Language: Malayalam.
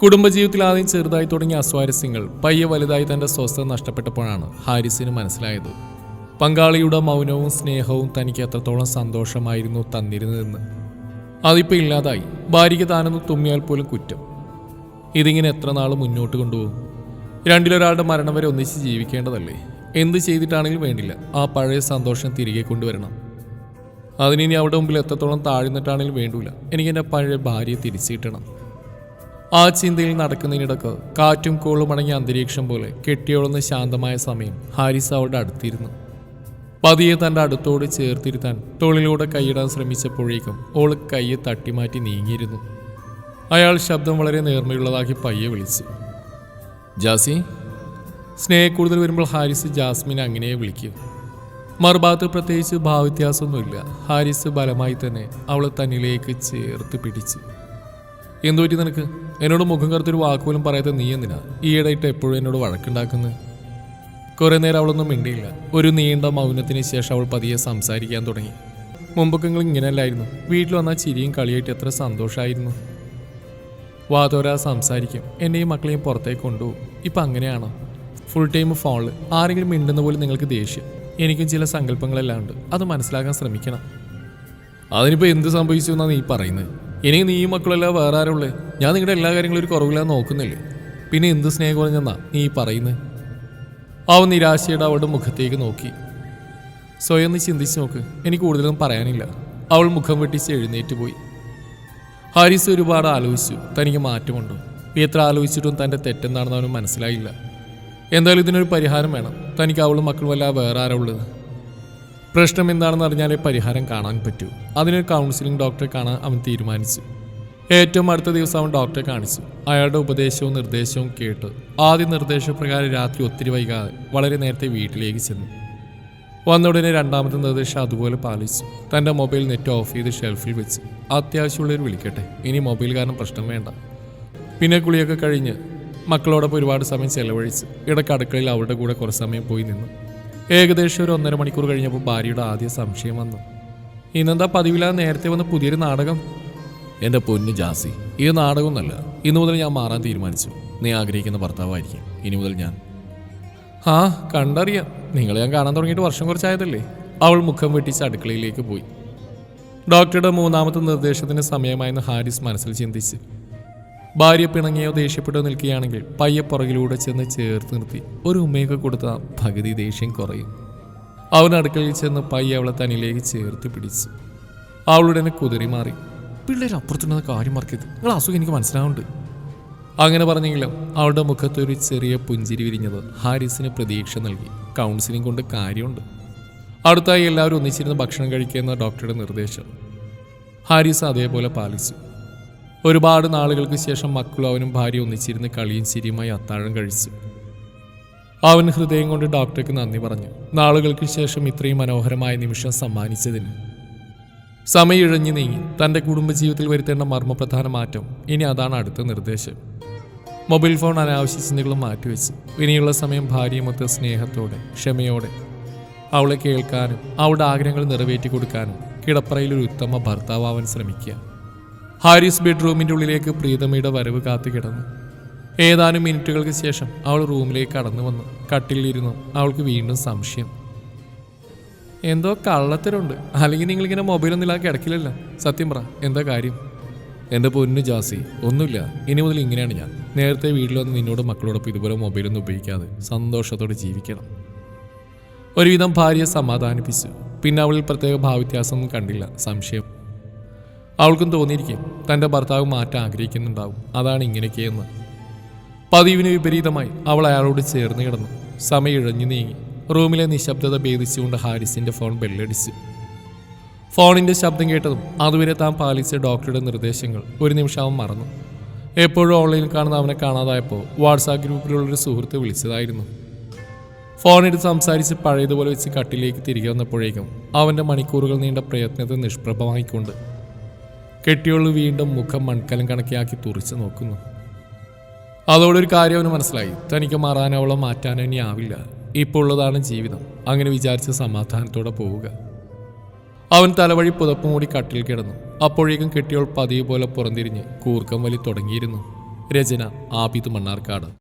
കുടുംബജീവിതത്തിൽ ആദ്യം ചെറുതായി തുടങ്ങിയ അസ്വാരസ്യങ്ങൾ പയ്യെ വലുതായി തന്റെ സ്വസ്ഥത നഷ്ടപ്പെട്ടപ്പോഴാണ് ഹാരിസിന് മനസ്സിലായത്. പങ്കാളിയുടെ മൗനവും സ്നേഹവും തനിക്ക് എത്രത്തോളം സന്തോഷമായിരുന്നു തന്നിരുന്നതെന്ന്. അതിപ്പോൾ ഇല്ലാതായി. ഭാര്യയ്ക്ക് താനൊന്ന് തുമ്മിയാൽ പോലും കുറ്റം. ഇതിങ്ങനെ എത്ര നാൾ മുന്നോട്ട് കൊണ്ടുപോകും? രണ്ടിലൊരാളുടെ മരണം വരെ ഒന്നിച്ച് ജീവിക്കേണ്ടതല്ലേ? എന്ത് ചെയ്തിട്ടാണെങ്കിലും വേണ്ടില്ല, ആ പഴയ സന്തോഷം തിരികെ കൊണ്ടുവരണം. അതിനി അവിടെ മുമ്പിൽ എത്രത്തോളം താഴ്ന്നിട്ടാണെങ്കിലും വേണ്ടൂല, എനിക്കെൻ്റെ പഴയ ഭാര്യയെ തിരിച്ചു കിട്ടണം. ആ ചിന്തയിൽ നടക്കുന്നതിനിടക്ക് കാറ്റും കോളും അടങ്ങിയ അന്തരീക്ഷം പോലെ കെട്ടിയോളുന്ന ശാന്തമായ സമയം ഹാരിസ് അവളുടെ അടുത്തിരുന്നു. പതിയെ തൻ്റെ അടുത്തോട് ചേർത്തിരുത്താൻ തോളിലൂടെ കൈയിടാൻ ശ്രമിച്ചപ്പോഴേക്കും ഓൾ കയ്യെ തട്ടിമാറ്റി നീങ്ങിയിരുന്നു. അയാൾ ശബ്ദം വളരെ നേർമയുള്ളതാക്കി പയ്യെ വിളിച്ചു, ജാസി. സ്നേഹക്കൂടുതൽ വരുമ്പോൾ ഹാരിസ് ജാസ്മിനെ അങ്ങനെ വിളിക്കും. മറുഭാഗത്ത് പ്രത്യേകിച്ച് ഭാവവ്യത്യാസമൊന്നുമില്ല. ഹാരിസ് ബലമായി തന്നെ അവളെ തന്നിലേക്ക് ചേർത്ത് പിടിച്ചു. എന്തുപറ്റി നിനക്ക്? എന്നോട് മുഖം കറുത്തൊരു വാക്കുപോലും പറയാത്ത നീ എന്തിനാ ഈയിടെയിട്ട് എപ്പോഴും എന്നോട് വഴക്കുണ്ടാക്കുന്നത്? കുറെ നേരം അവളൊന്നും മിണ്ടിയില്ല. ഒരു നീണ്ട മൗനത്തിന് ശേഷം അവൾ പതിയെ സംസാരിക്കാൻ തുടങ്ങി. മുമ്പൊക്കെ നിങ്ങൾ ഇങ്ങനെയല്ലായിരുന്നു. വീട്ടിൽ വന്നാൽ ചിരിയും കളിയായിട്ട് എത്ര സന്തോഷമായിരുന്നു. വാതോരാ സംസാരിക്കും, എന്നെയും മക്കളെയും പുറത്തേക്ക് കൊണ്ടുപോകും. ഇപ്പം അങ്ങനെയാണോ? ഫുൾ ടൈം ഫോണിൽ. ആരെങ്കിലും മിണ്ടുന്ന പോലും നിങ്ങൾക്ക് ദേഷ്യം. എനിക്കും ചില സങ്കല്പങ്ങളെല്ലാം ഉണ്ട്, അത് മനസ്സിലാക്കാൻ ശ്രമിക്കണം. അതിനിപ്പോൾ എന്ത് സംഭവിച്ചു എന്നാണ് നീ പറയുന്നത്? എനിക്ക് നീയും മക്കളെല്ലാം വേറെ ആരുള്ളേ? ഞാൻ നിങ്ങളുടെ എല്ലാ കാര്യങ്ങളും ഒരു കുറവില്ലാതെ നോക്കുന്നില്ലേ? പിന്നെ എന്ത് സ്നേഹം കുറഞ്ഞെന്നാ നീ പറയുന്നത്? അവൻ നിരാശയുടെ അവളുടെ മുഖത്തേക്ക് നോക്കി. സ്വയം ഒന്ന് ചിന്തിച്ച് നോക്ക്, എനിക്ക് കൂടുതലൊന്നും പറയാനില്ല. അവൾ മുഖം വെട്ടിച്ച് എഴുന്നേറ്റ് പോയി. ഹാരിസ് ഒരുപാട് ആലോചിച്ചു, തനിക്ക് മാറ്റമുണ്ടോ? എത്ര ആലോചിച്ചിട്ടും തൻ്റെ തെറ്റെന്താണെന്ന് അവന് മനസ്സിലായില്ല. എന്തായാലും ഇതിനൊരു പരിഹാരം വേണം. തനിക്ക് അവളും മക്കളും അല്ല വേറെ ആരാ ഉള്ളത്? പ്രശ്നം എന്താണെന്ന് അറിഞ്ഞാലേ പരിഹാരം കാണാൻ പറ്റൂ. അതിനൊരു കൗൺസിലിംഗ് ഡോക്ടറെ കാണാൻ അവൻ തീരുമാനിച്ചു. ഏറ്റവും അടുത്ത ദിവസം അവൻ ഡോക്ടറെ കാണിച്ചു. അയാളുടെ ഉപദേശവും നിർദ്ദേശവും കേട്ട് ആദ്യ നിർദ്ദേശപ്രകാരം രാത്രി ഒത്തിരി വൈകാതെ വളരെ നേരത്തെ വീട്ടിലേക്ക് ചെന്നു. വന്നുടനെ രണ്ടാമത്തെ നിർദ്ദേശം അതുപോലെ പാലിച്ചു. തൻ്റെ മൊബൈൽ നെറ്റ് ഓഫ് ചെയ്ത് ഷെൽഫിൽ വെച്ച് അത്യാവശ്യമുള്ളവർ വിളിക്കട്ടെ, ഇനി മൊബൈൽ കാരണം പ്രശ്നം വേണ്ട. പിന്നെ കുളിയൊക്കെ കഴിഞ്ഞ് മക്കളോടൊപ്പം ഒരുപാട് സമയം ചെലവഴിച്ച് ഇടയ്ക്ക് അടുക്കളയിൽ അവരുടെ കൂടെ കുറച്ച് സമയം പോയി നിന്നു. ഏകദേശം ഒരു 1.5 മണിക്കൂർ കഴിഞ്ഞപ്പോൾ ഭാര്യയുടെ ആദ്യ സംശയം വന്നു. ഇന്നെന്താ പതിവില്ലാതെ നേരത്തെ വന്ന് പുതിയൊരു നാടകം? എൻ്റെ പൊന്നു ജാസി, ഇത് നാടകമൊന്നുമല്ല. ഇന്നു മുതൽ ഞാൻ മാറാൻ തീരുമാനിച്ചു. നീ ആഗ്രഹിക്കുന്ന ഭർത്താവായിരിക്കും ഇനി മുതൽ ഞാൻ. ആ കണ്ടറിയാം, നിങ്ങളെ ഞാൻ കാണാൻ തുടങ്ങിയിട്ട് വർഷം കുറച്ചായതല്ലേ. അവൾ മുഖം വെട്ടിച്ച് അടുക്കളയിലേക്ക് പോയി. ഡോക്ടറുടെ 3ാമത്തെ നിർദ്ദേശത്തിന് സമയമായെന്ന് ഹാരിസ് മനസ്സിൽ ചിന്തിച്ച്. ഭാര്യ പിണങ്ങിയോ ദേഷ്യപ്പെട്ടോ നിൽക്കുകയാണെങ്കിൽ പയ്യെ പുറകിലൂടെ ചെന്ന് ചേർത്ത് നിർത്തി ഒരു ഉമ്മയൊക്കെ കൊടുത്താൽ പകുതി ദേഷ്യം കുറയും. അവൻ അടുക്കളയിൽ ചെന്ന് പയ്യെ അവളെ തന്നിലേക്ക് ചേർത്ത് പിടിച്ചു. അവളുടനെ കുതിറി മാറി. പിള്ളേർ അപ്പുറത്തുണ്ടെന്ന കാര്യം മറക്കരുത്, നിങ്ങൾ അസുഖം എനിക്ക് മനസ്സിലാവുന്നുണ്ട്. അങ്ങനെ പറഞ്ഞെങ്കിലും അവളുടെ മുഖത്തൊരു ചെറിയ പുഞ്ചിരി വിരിഞ്ഞത് ഹാരിസിന് പ്രതീക്ഷ നൽകി. കൗൺസിലിംഗ് കൊണ്ട് കാര്യമുണ്ട്. അടുത്തായി എല്ലാവരും ഒന്നിച്ചിരുന്ന് ഭക്ഷണം കഴിക്കുന്ന ഡോക്ടറുടെ നിർദ്ദേശം ഹാരിസ് അതേപോലെ പാലിച്ചു. ഒരുപാട് നാളുകൾക്ക് ശേഷം മക്കളും അവനും ഭാര്യ ഒന്നിച്ചിരുന്ന് കളിയും ചിരിയുമായി അത്താഴം കഴിച്ചു. അവൻ ഹൃദയം കൊണ്ട് ഡോക്ടർക്ക് നന്ദി പറഞ്ഞു, നാളുകൾക്ക് ശേഷം ഇത്രയും മനോഹരമായ നിമിഷം സമ്മാനിച്ചതിന്. സമയം ഇഴഞ്ഞു നീങ്ങി. തൻ്റെ കുടുംബജീവിതത്തിൽ വരുത്തേണ്ട മർമ്മപ്രധാന മാറ്റം ഇനി അതാണ് അടുത്ത നിർദ്ദേശം. മൊബൈൽ ഫോൺ അനാവശ്യ ചിന്തകളും മാറ്റിവെച്ച് ഇനിയുള്ള സമയം ഭാര്യയുമൊത്ത് സ്നേഹത്തോടെ ക്ഷമയോടെ അവളെ കേൾക്കാനും അവളുടെ ആഗ്രഹങ്ങൾ നിറവേറ്റി കൊടുക്കാനും കിടപ്പറയിലൊരു ഉത്തമ ഭർത്താവാൻ ശ്രമിക്കുക. ഹാരിസ് ബെഡ്റൂമിൻ്റെ ഉള്ളിലേക്ക് പ്രീതമയുടെ വരവ് കാത്തു കിടന്നു. ഏതാനും മിനിറ്റുകൾക്ക് ശേഷം അവൾ റൂമിലേക്ക് കടന്നു വന്നു. കട്ടിലിരുന്നു. അവൾക്ക് വീണ്ടും സംശയം. എന്തോ കള്ളത്തരമുണ്ട്, അല്ലെങ്കിൽ നിങ്ങളിങ്ങനെ മൊബൈലൊന്നും ഇല്ലാതെ കിടക്കില്ലല്ലോ. സത്യം പറ, എന്താ കാര്യം? എൻ്റെ പൊന്നു ജാസി, ഒന്നുമില്ല. ഇനി മുതൽ ഇങ്ങനെയാണ് ഞാൻ. നേരത്തെ വീട്ടിൽ വന്ന് നിന്നോട് മക്കളോടൊപ്പം ഇതുപോലെ മൊബൈലൊന്നും ഉപയോഗിക്കാതെ സന്തോഷത്തോടെ ജീവിക്കണം. ഒരുവിധം ഭാര്യയെ സമാധാനിപ്പിച്ചു. പിന്നെ അവളിൽ പ്രത്യേക ഭാവവ്യത്യാസമൊന്നും കണ്ടില്ല. സംശയം അവൾക്കും തോന്നിയിരിക്കും തൻ്റെ ഭർത്താവ് മാറ്റാൻ ആഗ്രഹിക്കുന്നുണ്ടാവും. അതാണ് ഇങ്ങനെയൊക്കെയെന്ന്. പതിവിന് വിപരീതമായി അവൾ അയാളോട് ചേർന്ന് കിടന്നു. സമയം ഇഴഞ്ഞു നീങ്ങി. റൂമിലെ നിശബ്ദത ഭേദിച്ചുകൊണ്ട് ഹാരിസിൻ്റെ ഫോൺ ബെല്ലടിച്ചു. ഫോണിൻ്റെ ശബ്ദം കേട്ടതും അതുവരെ താൻ പാലിച്ച ഡോക്ടറുടെ നിർദ്ദേശങ്ങൾ ഒരു നിമിഷം അവൻ മറന്നു. എപ്പോഴും ഓൺലൈനിൽ കാണുന്ന അവനെ കാണാതായപ്പോൾ വാട്സാപ്പ് ഗ്രൂപ്പിലുള്ളൊരു സുഹൃത്ത് വിളിച്ചതായിരുന്നു. ഫോണെടുത്ത് സംസാരിച്ച് പഴയതുപോലെ വെച്ച് കട്ടിലേക്ക് തിരികെ വന്നപ്പോഴേക്കും അവൻ്റെ മണിക്കൂറുകൾ നീണ്ട പ്രയത്നത്തെ നിഷ്പ്രഭമായിക്കൊണ്ട് കെട്ടിയോള് വീണ്ടും മുഖം മൺകലം കണക്കിയാക്കി തുറിച്ച് നോക്കുന്നു. അതോടൊരു കാര്യം അവന് മനസ്സിലായി. തനിക്ക് മാറാനോ അവളെ മാറ്റാനോ ഇനി ആവില്ല. ഇപ്പോൾ ഉള്ളതാണ് ജീവിതം. അങ്ങനെ വിചാരിച്ച് സമാധാനത്തോടെ പോവുക. അവൻ തലവഴി പുതപ്പ് മൂടി കട്ടിൽ കിടന്നു. അപ്പോഴേക്കും കെട്ടിയോൾ പതിവ് പോലെ പുറംതിരിഞ്ഞ് കൂർക്കം വലി തുടങ്ങിയിരുന്നു. രചന ആബിദ് മണ്ണാർക്കാട്.